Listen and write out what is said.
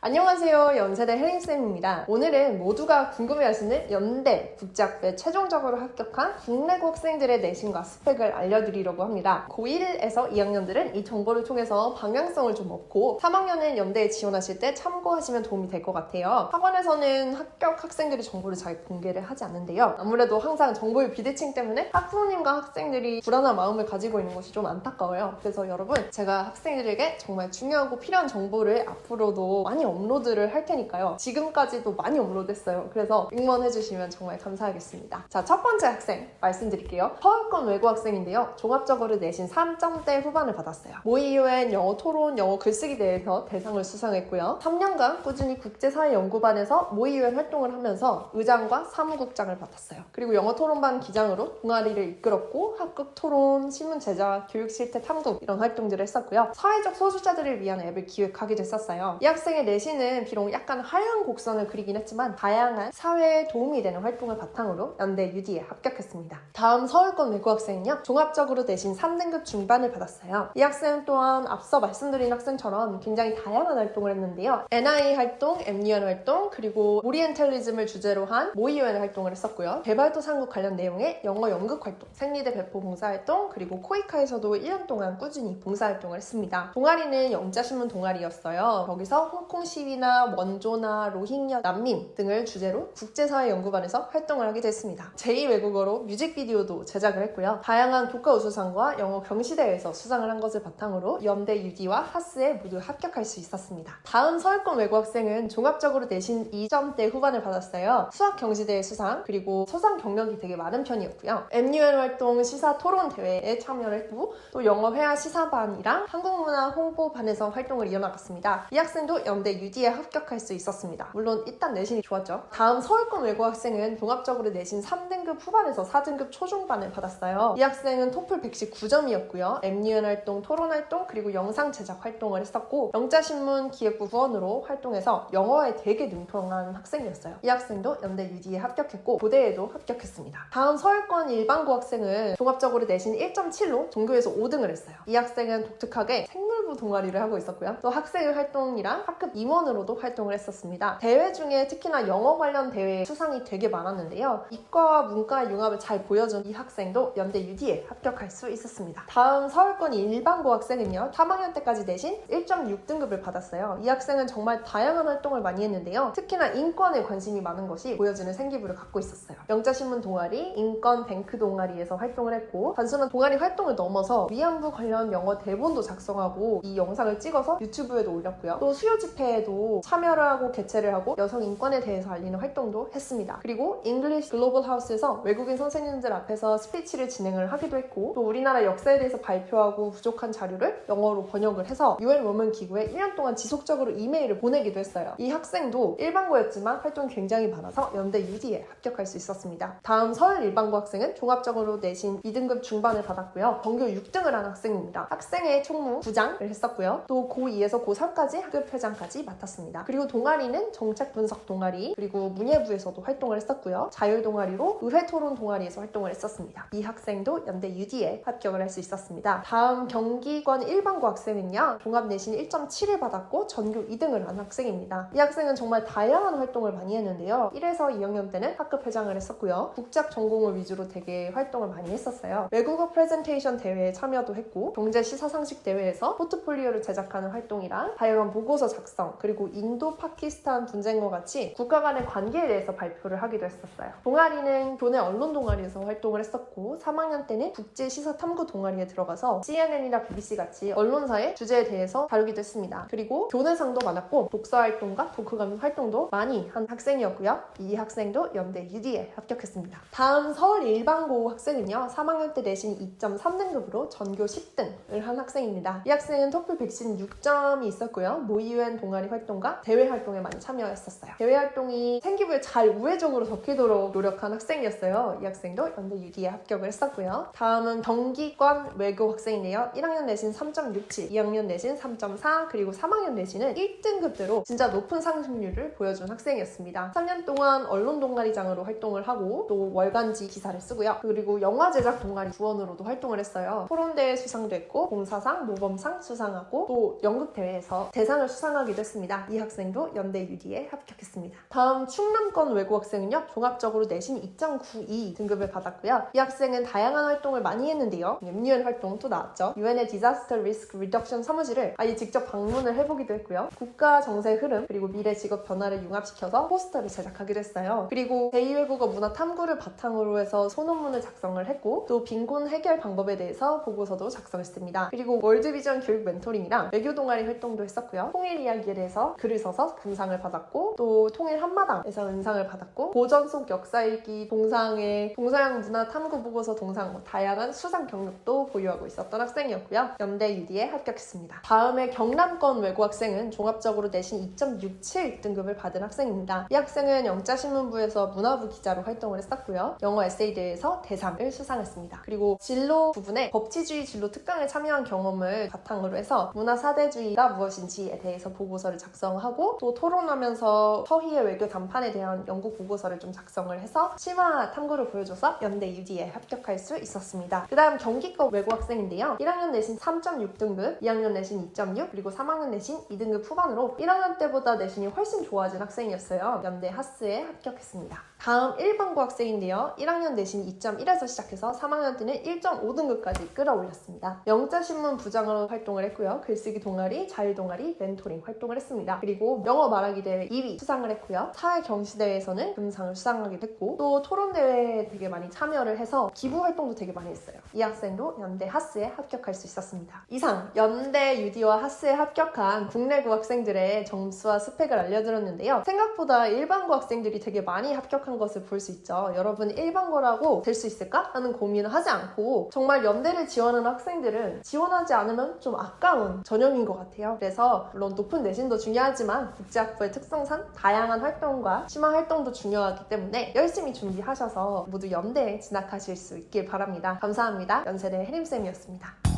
안녕하세요. 연세대 혜림쌤입니다. 오늘은 모두가 궁금해하시는 연대 국제학부에 최종적으로 합격한 국내고 학생들의 내신과 스펙을 알려드리려고 합니다. 고1에서 2학년들은 이 정보를 통해서 방향성을 좀 얻고 3학년은 연대에 지원하실 때 참고하시면 도움이 될 것 같아요. 학원에서는 합격 학생들이 정보를 잘 공개를 하지 않는데요. 아무래도 항상 정보의 비대칭 때문에 학부모님과 학생들이 불안한 마음을 가지고 있는 것이 좀 안타까워요. 그래서 여러분, 제가 학생들에게 정말 중요하고 필요한 정보를 앞으로도 많이 업로드를 할 테니까요. 지금까지도 많이 업로드했어요. 그래서 응원해주시면 정말 감사하겠습니다. 자, 첫 번째 학생 말씀드릴게요. 서울권 외고 학생인데요. 종합적으로 내신 3점대 후반을 받았어요. 모의 이후엔 영어 토론, 영어 글쓰기 대회에서 대상을 수상했고요. 3년간 꾸준히 국제사회연구반에서 모의 이후엔 활동을 하면서 의장과 사무국장을 맡았어요. 그리고 영어 토론반 기장으로 동아리를 이끌었고 합격 토론, 신문 제작, 교육 실태 탐구 이런 활동들을 했었고요. 사회적 소수자들을 위한 앱을 기획하기도 했었어요. 이 학생의 내신은 비록 약간 하향 곡선을 그리긴 했지만 다양한 사회에 도움이 되는 활동을 바탕으로 연대 UD에 합격했습니다. 다음 서울권 외고 학생은요. 종합적으로 내신 3등급 중반을 받았어요. 이 학생 또한 앞서 말씀드린 학생처럼 굉장히 다양한 활동을 했는데요. NI 활동, MUN 활동, 그리고 오리엔탈리즘을 주제로 한 모의UN 활동을 했었고요. 개발도상국 관련 내용의 영어 연극 활동, 생리대 배포 봉사활동, 그리고 코이카에서도 1년 동안 꾸준히 봉사활동을 했습니다. 동아리는 영자신문 동아리였어요. 거기서 홍콩 시위나 원조나 로힝야 난민 등을 주제로 국제사회연구반에서 활동을 하게 됐습니다. 제2외국어로 뮤직비디오도 제작을 했고요. 다양한 교과우수상과 영어 경시대회에서 수상을 한 것을 바탕으로 연대 UD와 하스에 모두 합격할 수 있었습니다. 다음 서울권 외고 학생은 종합적으로 내신 2점대 후반을 받았어요. 수학 경시대회 수상, 그리고 소상 경력이 되게 많은 편이었고요. MUN 활동 시사 토론 대회에 참여를 했고 또 영어 회화 시사반이랑 한국문화 홍보반에서 활동을 이어나갔습니다. 이 학생도 연대 UD에 합격할 수 있었습니다. 물론 일단 내신이 좋았죠. 다음 서울권 외고 학생은 종합적으로 내신 3등급 후반에서 4등급 초중반을 받았어요. 이 학생은 토플 119점이었고요. MUN 활동, 토론 활동, 그리고 영상 제작 활동을 했었고 영자신문 기획부 부원으로 활동해서 영어에 되게 능통한 학생이었어요. 이 학생도 연대 UD에 합격했고 고대에도 합격했습니다. 다음 서울권 일반고 학생은 종합적으로 내신 1.7로 전교에서 5등을 했어요. 이 학생은 독특하게 생물부 동아리를 하고 있었고요. 또 학생회 활동이랑 학급 임원으로도 활동을 했었습니다. 대회 중에 특히나 영어 관련 대회 수상이 되게 많았는데요. 이과와 문과의 융합을 잘 보여준 이 학생도 연대 UD에 합격할 수 있었습니다. 다음 서울권 일반고 학생은요. 3학년 때까지 내신 1.6등급을 받았어요. 이 학생은 정말 다양한 활동을 많이 했는데요. 특히나 인권에 관심이 많은 것이 보여주는 생기부를 갖고 있었어요. 영자신문 동아리, 인권 뱅크 동아리에서 활동을 했고 단순한 동아리 활동을 넘어서 위안부 관련 영어 대본도 작성하고 이 영상을 찍어서 유튜브에도 올렸고요. 또 수요 집회에도 참여를 하고 개최를 하고 여성 인권에 대해서 알리는 활동도 했습니다. 그리고 잉글리시 글로벌 하우스에서 외국인 선생님들 앞에서 스피치를 진행을 하기도 했고 또 우리나라 역사에 대해서 발표하고 부족한 자료를 영어로 번역을 해서 UN 워먼 기구에 1년 동안 지속적으로 이메일을 보내기도 했어요. 이 학생도 일반고였지만 활동이 굉장히 많아서 연대 UD에 합격할 수 있었습니다. 다음 서울 일반고 학생은 종합적으로 내신 2등급 중반을 받았고요. 전교 6등을 한 학생입니다. 학생회 총무 부장을 했었고요. 또 고2에서 고3까지 학급 회장까지 맡았습니다. 그리고 동아리는 정책 분석 동아리, 그리고 문예부에서도 활동을 했었고요. 자율 동아리로 의회 토론 동아리에서 활동을 했었습니다. 이 학생도 연대 UD에 합격을 할 수 있었습니다. 다음 경기권 일반고 학생은요. 종합 내신 1.7을 받았고 전교 2등을 한 학생입니다. 이 학생은 정말 다양한 활동을 많이 했는데요. 1에서 2학년 때는 학급 회장을 했었고요. 국작 전공을 위주로 되게 활동을 많이 했었어요. 외국어 프레젠테이션 대회에 참여도 했고 경제 시사상식 대회에서 포트폴리오를 제작하는 활동이랑 다양한 보고서 작성, 그리고 인도, 파키스탄 분쟁과 같이 국가 간의 관계에 대해서 발표를 하기도 했었어요. 동아리는 교내 언론 동아리에서 활동을 했었고 3학년 때는 국제 시사 탐구 동아리에 들어가서 CNN이나 BBC 같이 언론사의 주제에 대해서 다루기도 했습니다. 그리고 교내상도 많았고 독서 활동과 독후감 활동도 많이 한 학생이었고요. 이 학생도 연대 UD에 합격했습니다. 다음 서울 일반고 학생은요. 3학년 때 내신 2.3등급으로 전교 10등을 한 학생입니다. 이 학생은 토플 116점이 있었고요. 모의 UN 동아리 활동과 대외 활동에 많이 참여했었어요. 대외 활동이 생기부에 잘 우회적으로 적히도록 노력한 학생이었어요. 이 학생도 연대 UD에 합격을 했었고요. 다음은 경기권 외고 학생인데요. 1학년 내신 3.67, 2학년 내신 3.4, 그리고 3학년 내신은 1등급대로 진짜 높은 상승률을 보여준 학생이었습니다. 3년 동안 언론 동아리장으로 활동을 하고 또 월간지 기사를 쓰고요. 그리고 영화 제작 동아리 부원으로도 활동을 했어요. 토론대회 수상도 했고 봉사상, 모범상 수상하고 또 연극대회에서 대상을 수상하기도 했습니다. 했습니다. 이 학생도 연대 UD에 합격했습니다. 다음 충남권 외고 학생은요, 종합적으로 내신 2.92 등급을 받았고요. 이 학생은 다양한 활동을 많이 했는데요. UN 활동 또 나왔죠. UN의 Disaster Risk Reduction 사무실을 아예 직접 방문을 해보기도 했고요. 국가 정세 흐름 그리고 미래 직업 변화를 융합시켜서 포스터를 제작하기도 했어요. 그리고 제2외국어 문화 탐구를 바탕으로 해서 소논문을 작성을 했고, 또 빈곤 해결 방법에 대해서 보고서도 작성했습니다. 그리고 월드비전 교육 멘토링이랑 외교 동아리 활동도 했었고요. 통일 이야기에 대해서 글을 써서 금상을 받았고, 또 통일 한마당에서 은상을 받았고, 고전 속 역사일기, 동상회, 동서양 문화 탐구 보고서 동상, 다양한 수상 경력도 보유하고 있었던 학생이었고요. 연대 UD에 합격했습니다. 다음에 경남권 외고 학생은 종합적으로 내신 2.67 등급을 받은 학생입니다. 이 학생은 영자신문부에서 문화부 기자로 활동을 했었고요. 영어 에세이 대회에서 대상을 수상했습니다. 그리고 진로 부분에 법치주의 진로 특강에 참여한 경험을 바탕으로 해서 문화 사대주의가 무엇인지에 대해서 보고서를 작성하고, 또 토론하면서 서희의 외교 단판에 대한 연구 보고서를 좀 작성을 해서 심화 탐구를 보여줘서 연대 UD에 합격할 수 있었습니다. 그 다음 경기권 외고 학생인데요. 1학년 내신 3.6등급, 2학년 내신 2.6, 그리고 3학년 내신 2등급 후반으로 1학년 때보다 내신이 훨씬 좋아진 학생이었어요. 연대 하스에 합격했습니다. 다음 1반고 학생인데요. 1학년 내신 2.1에서 시작해서 3학년 때는 1.5등급까지 끌어올렸습니다. 영자신문 부장으로 활동을 했고요. 글쓰기 동아리, 자율동아리, 멘토링 활동을 했습니다. 그리고 영어 말하기 대회 2위 수상을 했고요. 사회 경시대회에서는 금상을 수상하기도 했고, 또 토론대회에 되게 많이 참여를 해서 기부 활동도 되게 많이 했어요. 이 학생도 연대 하스에 합격할 수 있었습니다. 이상 연대 UD와 하스에 합격한 국내고 학생들의 점수와 스펙을 알려드렸는데요. 생각보다 일반고 학생들이 되게 많이 합격한 것을 볼 수 있죠. 여러분 일반고라고 될 수 있을까? 하는 고민을 하지 않고 정말 연대를 지원하는 학생들은 지원하지 않으면 좀 아까운 전형인 것 같아요. 그래서 물론 높은 내신도 중요하지만 국제학부의 특성상 다양한 활동과 심화 활동도 중요하기 때문에 열심히 준비하셔서 모두 연대에 진학하실 수 있길 바랍니다. 감사합니다. 연세대 혜림쌤이었습니다.